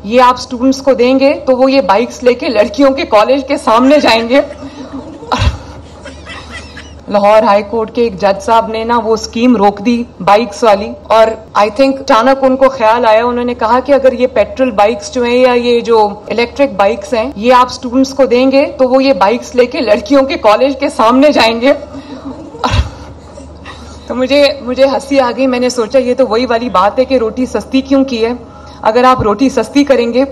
ये आप स्टूडेंट्स को देंगे तो वो ये बाइक्स लेके लड़कियों के कॉलेज के सामने जाएंगे। लाहौर हाई कोर्ट के एक जज साहब ने ना वो स्कीम रोक दी बाइक्स वाली, और आई थिंक अचानक उनको ख्याल आया, उन्होंने कहा कि अगर ये पेट्रोल बाइक्स जो हैं या ये जो इलेक्ट्रिक बाइक्स हैं ये आप स्टूडेंट्स को देंगे तो वो ये बाइक्स लेके लड़कियों के कॉलेज के सामने जाएंगे। तो मुझे हंसी आ गई। मैंने सोचा ये तो वही वाली बात है कि रोटी सस्ती क्यों की है। अगर आप रोटी सस्ती करेंगे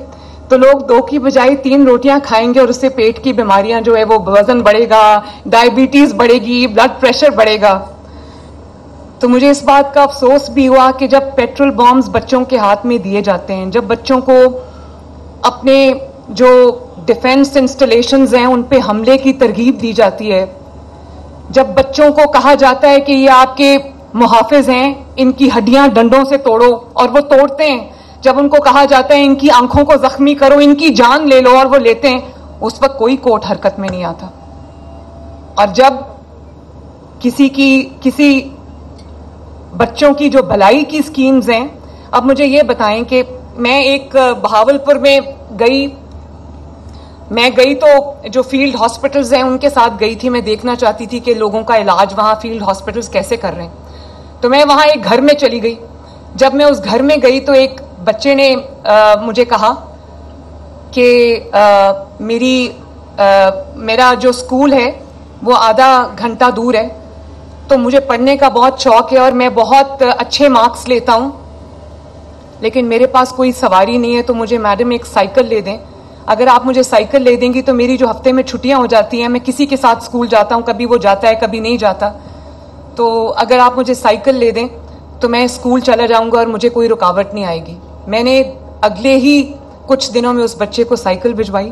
तो लोग 2 की बजाय 3 रोटियां खाएंगे और उससे पेट की बीमारियां जो है वो वजन बढ़ेगा, डायबिटीज बढ़ेगी, ब्लड प्रेशर बढ़ेगा। तो मुझे इस बात का अफसोस भी हुआ कि जब पेट्रोल बॉम्ब्स बच्चों के हाथ में दिए जाते हैं, जब बच्चों को अपने जो डिफेंस इंस्टॉलेशंस हैं उन पे हमले की तरगीब दी जाती है, जब बच्चों को कहा जाता है कि ये आपके मुहाफिज हैं, इनकी हड्डियां डंडों से तोड़ो और वो तोड़ते हैं, जब उनको कहा जाता है इनकी आंखों को जख्मी करो, इनकी जान ले लो और वो लेते हैं, उस वक्त कोई कोर्ट हरकत में नहीं आता। और जब किसी बच्चों की जो भलाई की स्कीम्स हैं, अब मुझे ये बताएं कि मैं एक बहावलपुर में गई तो जो फील्ड हॉस्पिटल्स हैं उनके साथ गई थी। मैं देखना चाहती थी कि लोगों का इलाज वहां फील्ड हॉस्पिटल्स कैसे कर रहे हैं। तो मैं वहां एक घर में चली गई। जब मैं उस घर में गई तो एक बच्चे ने मुझे कहा कि मेरा जो स्कूल है वो आधा घंटा दूर है, तो मुझे पढ़ने का बहुत शौक है और मैं बहुत अच्छे मार्क्स लेता हूं, लेकिन मेरे पास कोई सवारी नहीं है, तो मुझे मैडम एक साइकिल ले दें। अगर आप मुझे साइकिल ले देंगी तो मेरी जो हफ्ते में छुट्टियां हो जाती हैं, मैं किसी के साथ स्कूल जाता हूं, कभी वो जाता है कभी नहीं जाता, तो अगर आप मुझे साइकिल ले दें तो मैं स्कूल चला जाऊंगा और मुझे कोई रुकावट नहीं आएगी। मैंने अगले ही कुछ दिनों में उस बच्चे को साइकिल भिजवाई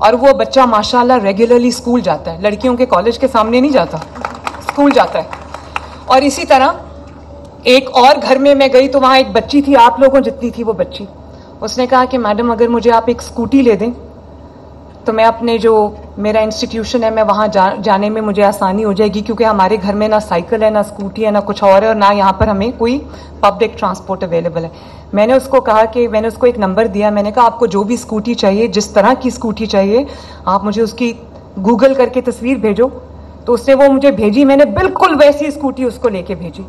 और वो बच्चा माशाल्लाह रेगुलरली स्कूल जाता है, लड़कियों के कॉलेज के सामने नहीं जाता, स्कूल जाता है। और इसी तरह एक और घर में मैं गई तो वहां एक बच्ची थी, आप लोगों जितनी थी वो बच्ची, उसने कहा कि मैडम अगर मुझे आप एक स्कूटी ले दें तो मैं अपने जो मेरा इंस्टीट्यूशन है मैं वहां जाने में मुझे आसानी हो जाएगी, क्योंकि हमारे घर में ना साइकिल है, ना स्कूटी है, ना कुछ और है, और ना यहाँ पर हमें कोई पब्लिक ट्रांसपोर्ट अवेलेबल है। मैंने उसको एक नंबर दिया, मैंने कहा आपको जो भी स्कूटी चाहिए, जिस तरह की स्कूटी चाहिए, आप मुझे उसकी गूगल करके तस्वीर भेजो। तो उसने वो मुझे भेजी, मैंने बिल्कुल वैसी स्कूटी उसको लेके भेजी।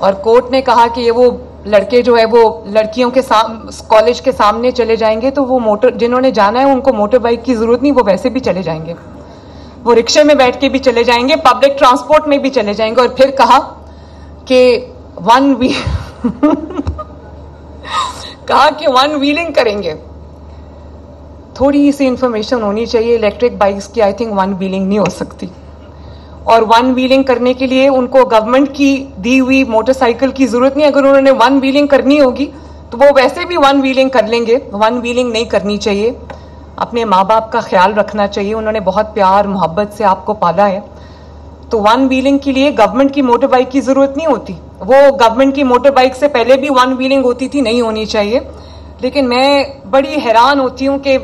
और कोर्ट ने कहा कि ये वो लड़के जो है वो लड़कियों के कॉलेज के सामने चले जाएंगे, तो वो जिन्होंने जाना है उनको मोटर बाइक की जरूरत नहीं, वो वैसे भी चले जाएंगे, वो रिक्शे में बैठ के भी चले जाएंगे, पब्लिक ट्रांसपोर्ट में भी चले जाएंगे। और फिर कहा कि वन व्हीलिंग करेंगे। थोड़ी सी इंफॉर्मेशन होनी चाहिए इलेक्ट्रिक बाइक्स की, आई थिंक वन व्हीलिंग नहीं हो सकती, और वन व्हीलिंग करने के लिए उनको गवर्नमेंट की दी हुई मोटरसाइकिल की जरूरत नहीं। अगर उन्होंने वन व्हीलिंग करनी होगी तो वो वैसे भी वन व्हीलिंग कर लेंगे। वन व्हीलिंग नहीं करनी चाहिए। अपने माँ बाप का ख्याल रखना चाहिए, उन्होंने बहुत प्यार मोहब्बत से आपको पाला है। तो वन व्हीलिंग के लिए गवर्नमेंट की मोटर बाइक की जरूरत नहीं होती, वो गवर्नमेंट की मोटर बाइक से पहले भी वन व्हीलिंग होती थी, नहीं होनी चाहिए। लेकिन मैं बड़ी हैरान होती हूँ कि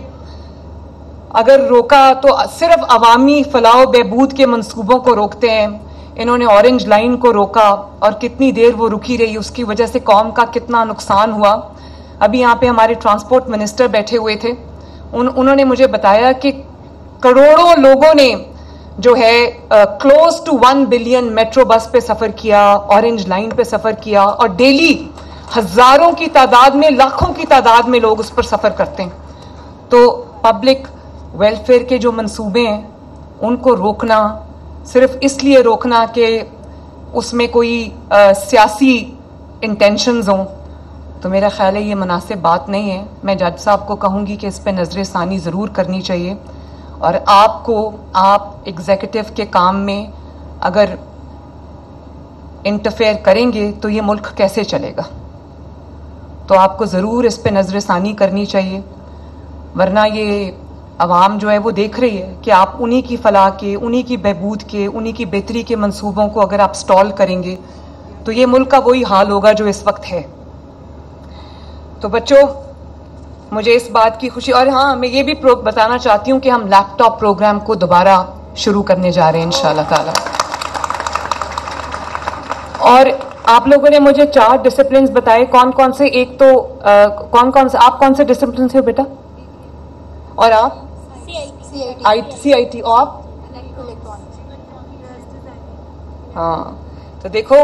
अगर रोका तो सिर्फ अवामी फलाह बहबूद के मंसूबों को रोकते हैं। इन्होंने ऑरेंज लाइन को रोका और कितनी देर वो रुकी रही, उसकी वजह से कौम का कितना नुकसान हुआ। अभी यहाँ पे हमारे ट्रांसपोर्ट मिनिस्टर बैठे हुए थे, उन्होंने मुझे बताया कि करोड़ों लोगों ने जो है close to 1 billion metro bus पे सफर किया, ऑरेंज लाइन पे सफर किया, और डेली हजारों की तादाद में, लाखों की तादाद में लोग उस पर सफर करते हैं। तो पब्लिक वेलफेयर के जो मंसूबे हैं उनको रोकना, सिर्फ इसलिए रोकना कि उसमें कोई सियासी इंटेंशंस हों, तो मेरा ख्याल है ये मुनासिब बात नहीं है। मैं जज साहब को कहूँगी कि इस पर नजर सानी ज़रूर करनी चाहिए, और आप एग्जीक्यूटिव के काम में अगर इंटरफेयर करेंगे तो ये मुल्क कैसे चलेगा। तो आपको ज़रूर इस पर नजर सानी करनी चाहिए, वरना ये अवाम जो है वो देख रही है कि आप उन्हीं की फलाह के, उन्हीं की बहबूद के, उन्हीं की बेहतरी के मंसूबों को अगर आप स्टॉल करेंगे तो ये मुल्क का वही हाल होगा जो इस वक्त है। तो बच्चों, मुझे इस बात की खुशी, और हाँ, मैं ये भी बताना चाहती हूँ कि हम लैपटॉप प्रोग्राम को दोबारा शुरू करने जा रहे हैं इंशाअल्लाह ताला। और आप लोगों ने मुझे 4 डिसिप्लिन बताए, कौन कौन से? एक तो कौन से, आप कौन से डिसिप्लिन से हो बेटा? और आप? CIT। और आप? हाँ, तो देखो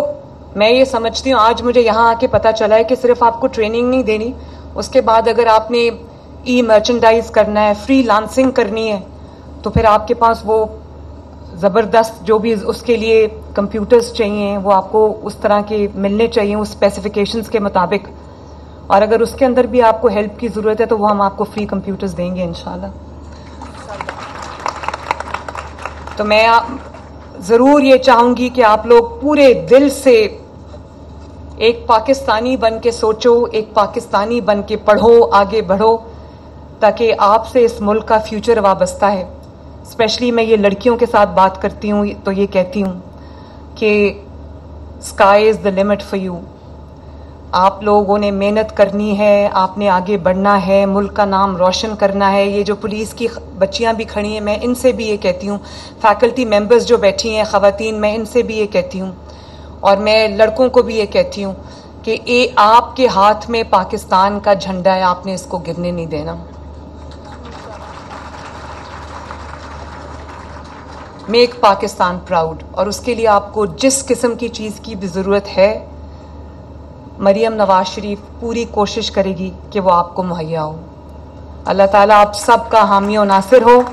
मैं ये समझती हूँ, आज मुझे यहाँ आके पता चला है कि सिर्फ आपको ट्रेनिंग नहीं देनी, उसके बाद अगर आपने ई मर्चेंडाइज करना है, फ्रीलांसिंग करनी है, तो फिर आपके पास वो ज़बरदस्त जो भी उसके लिए कंप्यूटर्स चाहिए वो आपको उस तरह के मिलने चाहिए, उस स्पेसिफिकेशंस के मुताबिक। और अगर उसके अंदर भी आपको हेल्प की ज़रूरत है तो वो हम आपको फ्री कंप्यूटर्स देंगे इंशाल्लाह। तो मैं ज़रूर ये चाहूँगी कि आप लोग पूरे दिल से एक पाकिस्तानी बन के सोचो, एक पाकिस्तानी बन के पढ़ो, आगे बढ़ो, ताकि आपसे इस मुल्क का फ्यूचर वाबस्ता है। स्पेशली मैं ये लड़कियों के साथ बात करती हूँ तो ये कहती हूँ कि sky is the limit for you. आप लोगों ने मेहनत करनी है, आपने आगे बढ़ना है, मुल्क का नाम रोशन करना है। ये जो पुलिस की बच्चियां भी खड़ी हैं, मैं इनसे भी ये कहती हूँ, फैकल्टी मेंबर्स जो बैठी हैं ख़वातीन, मैं इनसे भी ये कहती हूँ, और मैं लड़कों को भी ये कहती हूँ कि ये आपके हाथ में पाकिस्तान का झंडा है, आपने इसको गिरने नहीं देना। Make Pakistan proud. और उसके लिए आपको जिस किस्म की चीज़ की भी ज़रूरत है, मरियम नवाज शरीफ पूरी कोशिश करेगी कि वो आपको मुहैया हो। अल्लाह ताला आप सब का हामी और नासिर हो।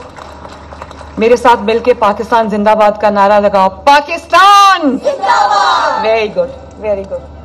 मेरे साथ मिलके पाकिस्तान जिंदाबाद का नारा लगाओ। पाकिस्तान जिंदाबाद। Very good, very good.